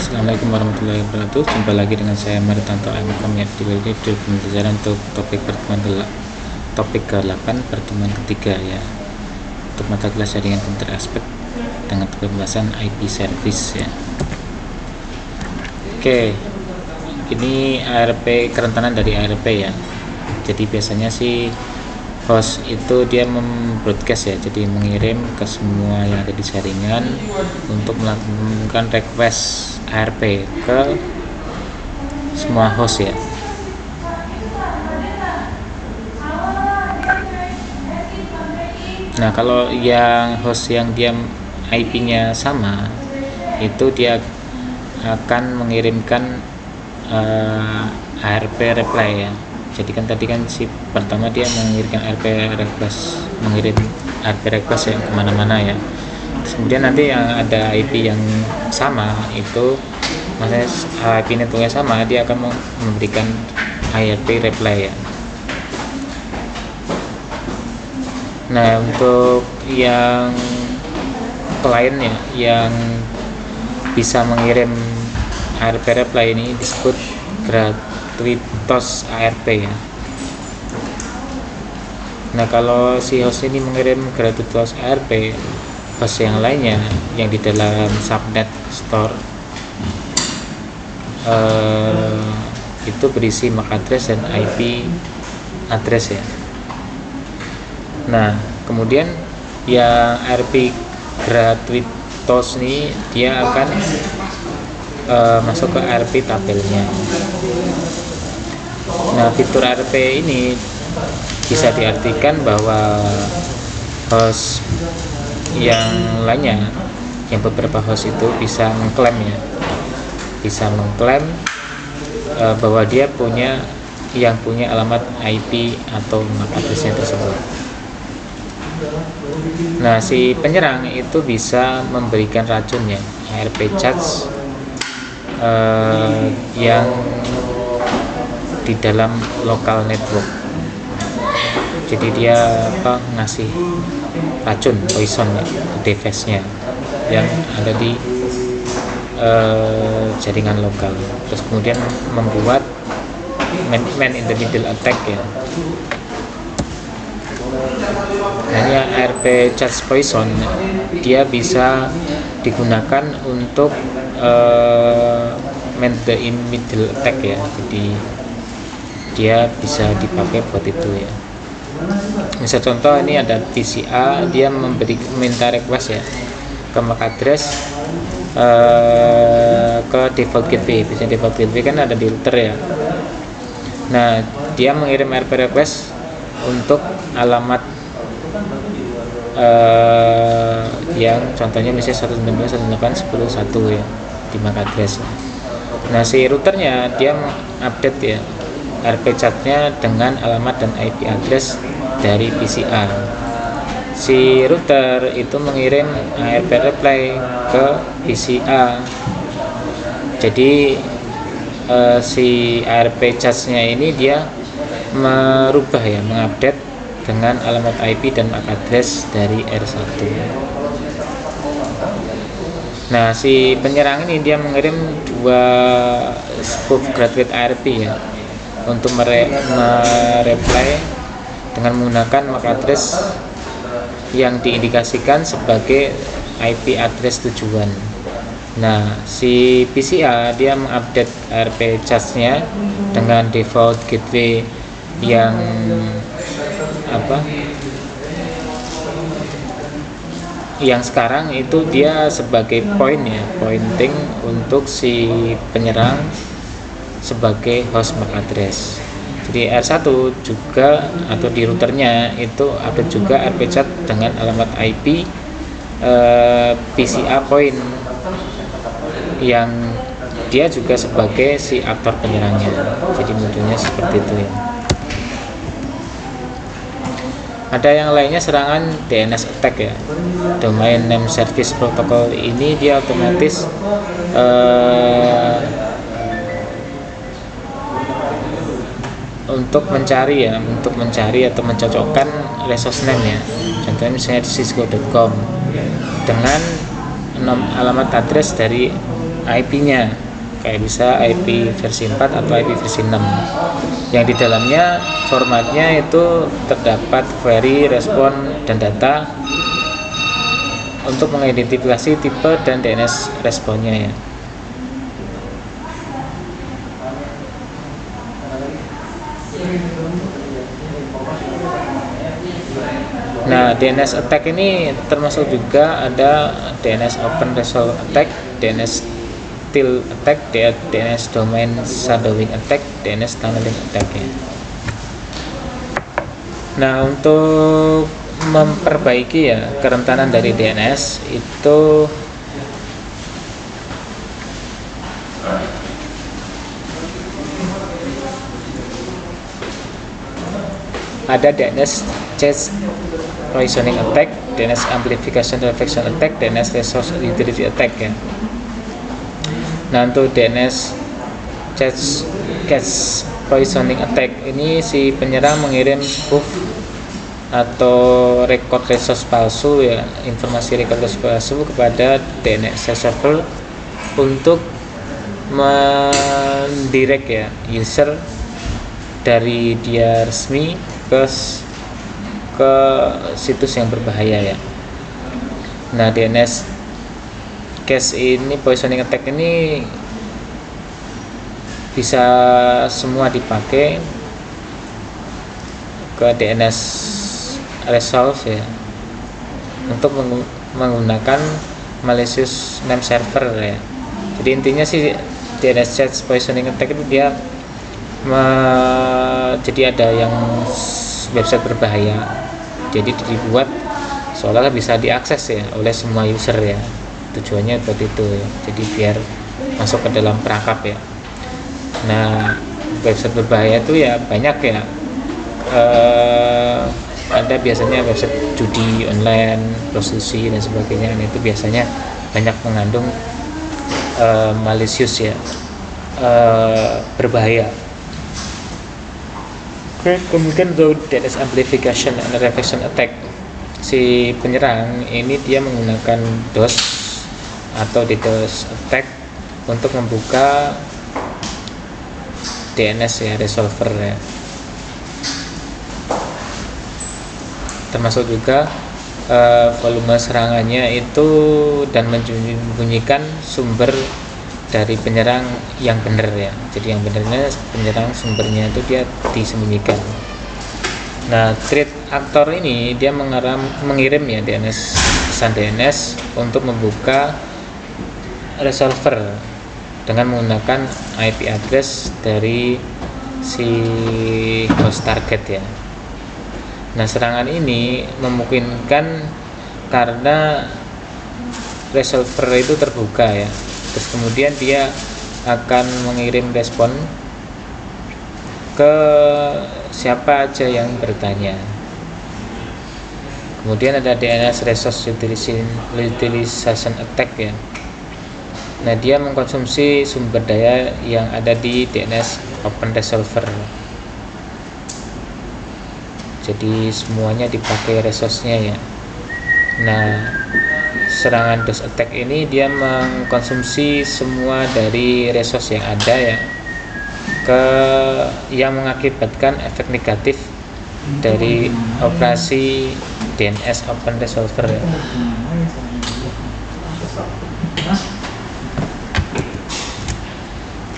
Assalamualaikum warahmatullahi wabarakatuh. Jumpa lagi dengan saya Maritanto Amikam ya. Di video ini pembelajaran untuk topik ke-8 pertemuan ketiga ya, untuk mata kelas jaringan komputer aspek dengan pembahasan IP service ya. Oke, ini ARP, kerentanan dari ARP ya. Jadi biasanya sih host itu dia membroadcast ya, jadi mengirim ke semua yang ada di jaringan untuk melakukan request ARP ke semua host ya. Nah, kalau yang host yang dia IP-nya sama, itu dia akan mengirimkan ARP reply ya. Jadi kan tadi kan si pertama dia mengirim ARP request yang kemana-mana ya. Kemudian nanti yang ada IP yang sama itu, maksudnya IP networknya sama, dia akan memberikan ARP reply ya. Nah, untuk yang klien ya yang bisa mengirim ARP reply ini disebut gratuitos ARP ya. Nah, kalau si host ini mengirim gratuitos ARP, host yang lainnya yang di dalam subnet store itu berisi MAC address dan IP address ya. Nah, kemudian yang ARP gratuitos ini dia akan masuk ke ARP tabelnya. Nah, fitur ARP ini bisa diartikan bahwa host yang lainnya, yang beberapa host itu bisa mengklaim ya, bahwa dia punya alamat IP atau MAC addressnya tersebut. Nah, si penyerang itu bisa memberikan racun ya, ARP charge yang di dalam local network. Jadi dia ngasih racun, poison ya, device-nya yang ada di jaringan lokal. Terus kemudian membuat man in the middle attack ya. Nah, ini ARP charge poison, dia bisa digunakan untuk man in the middle attack ya. Jadi dia bisa dipakai buat itu ya. Misal contoh, ini ada PCA, dia minta request ya ke MAC address ke default gateway. Biasanya default gateway kan ada di router ya. Nah, dia mengirim ARP request untuk alamat yang contohnya misalnya 192.168.10.1 ya di MAC address. Nah, si routernya dia update ya ARP chartnya dengan alamat dan IP address dari PCA. Si router itu mengirim ARP reply ke PCA. Jadi si ARP charge-nya ini dia merubah ya, mengupdate dengan alamat IP dan MAC address dari R1. Nah, si penyerang ini dia mengirim 2 spoof graduate ARP ya untuk mereply dengan menggunakan MAC address yang diindikasikan sebagai IP address tujuan. Nah, si PCA dia mengupdate ARP charge-nya dengan default gateway yang yang sekarang itu dia sebagai pointing untuk si penyerang sebagai host MAC address. Jadi R1 juga atau di routernya itu ada juga ARP chart dengan alamat IP PCA point yang dia juga sebagai si aktor penyerangnya. Jadi modelnya seperti itu ya. Ada yang lainnya serangan DNS attack ya. Domain name service protocol ini dia otomatis untuk mencari atau mencocokkan resource name ya. Contohnya misalnya cisco.com dengan alamat address dari IP-nya, kayak bisa IP versi 4 atau IP versi 6, yang di dalamnya formatnya itu terdapat query, respon, dan data untuk mengidentifikasi tipe dan DNS responnya ya. Nah, DNS attack ini termasuk juga ada DNS open resolve attack, DNS tail attack, DNS domain shadowing attack, DNS tunneling attack ya. Nah, untuk memperbaiki ya kerentanan dari DNS itu ada DNS cache poisoning attack, DNS amplification reflection attack, DNS resource utility attack ya. Nah, untuk DNS cache poisoning attack ini si penyerang mengirim spoof atau record resource palsu ya, informasi record resource palsu kepada DNS server untuk mendirect ya user dari dia resmi ke situs yang berbahaya ya. Nah, DNS cache ini poisoning attack ini bisa semua dipakai ke DNS resolve ya, untuk menggunakan malicious name server ya. Jadi intinya sih DNS cache poisoning attack itu dia jadi ada yang website berbahaya, jadi dibuat seolah-olah bisa diakses ya oleh semua user ya, tujuannya buat itu ya, jadi biar masuk ke dalam perangkap ya. Nah, website berbahaya itu ya banyak ya, ada biasanya website judi online, prostitusi dan sebagainya, dan itu biasanya banyak mengandung malicious ya, berbahaya. Kemudian untuk DNS amplification and reflection attack, si penyerang ini dia menggunakan DOS atau DDoS attack untuk membuka DNS ya, resolver ya. Termasuk juga volume serangannya itu dan menyembunyikan sumber dari penyerang yang benar ya. Jadi yang benarnya penyerang sumbernya itu dia disembunyikan. Nah, threat actor ini dia mengirim ya pesan DNS untuk membuka resolver dengan menggunakan IP address dari si host target ya. Nah, serangan ini memungkinkan karena resolver itu terbuka ya. Terus kemudian dia akan mengirim respon ke siapa aja yang bertanya. Kemudian ada DNS resource utilization attack ya. Nah, dia mengkonsumsi sumber daya yang ada di DNS open resolver. Jadi semuanya dipakai resource-nya ya. Nah, serangan DOS attack ini dia mengkonsumsi semua dari resource yang ada ya, yang mengakibatkan efek negatif dari operasi DNS open resolver ya.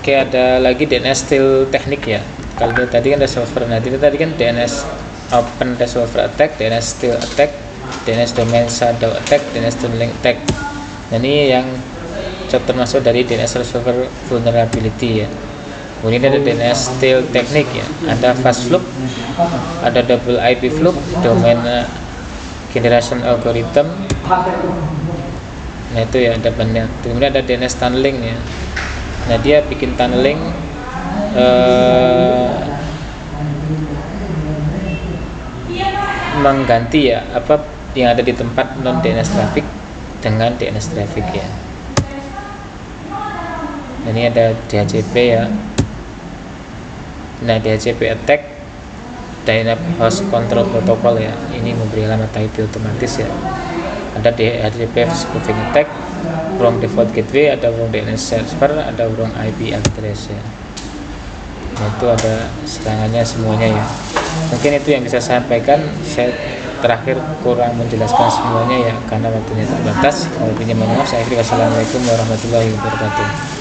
Oke, ada lagi DNS steal teknik ya. Kalau tadi kan resolver, nah itu tadi kan DNS open resolver attack, DNS steal attack, DNS domain shadow attack, DNS tunneling attack. Nah, ini yang termasuk dari DNS resolver vulnerability ya. Kemudian ada DNS steal teknik ya, ada fast loop, ada double IP loop, domain generation algorithm. Nah, itu ya ada banyak. Kemudian ada DNS tunneling ya. Nah, dia bikin tunneling mengganti ya apa yang ada di tempat non DNS traffic dengan DNS traffic ya. Nah, ini ada DHCP ya. Nah, DHCP attack, Dynamic Host Control Protocol ya. Ini memberi alamat IP otomatis ya. Ada DHCP spoofing attack, wrong default gateway, ada wrong DNS server, ada wrong IP address ya. Nah, itu ada serangannya semuanya ya. Mungkin itu yang bisa saya sampaikan. Saya terakhir kurang menjelaskan semuanya ya karena waktunya terbatas. Kalau punya mohon maaf. Saya akhiri. Wassalamualaikum warahmatullahi wabarakatuh.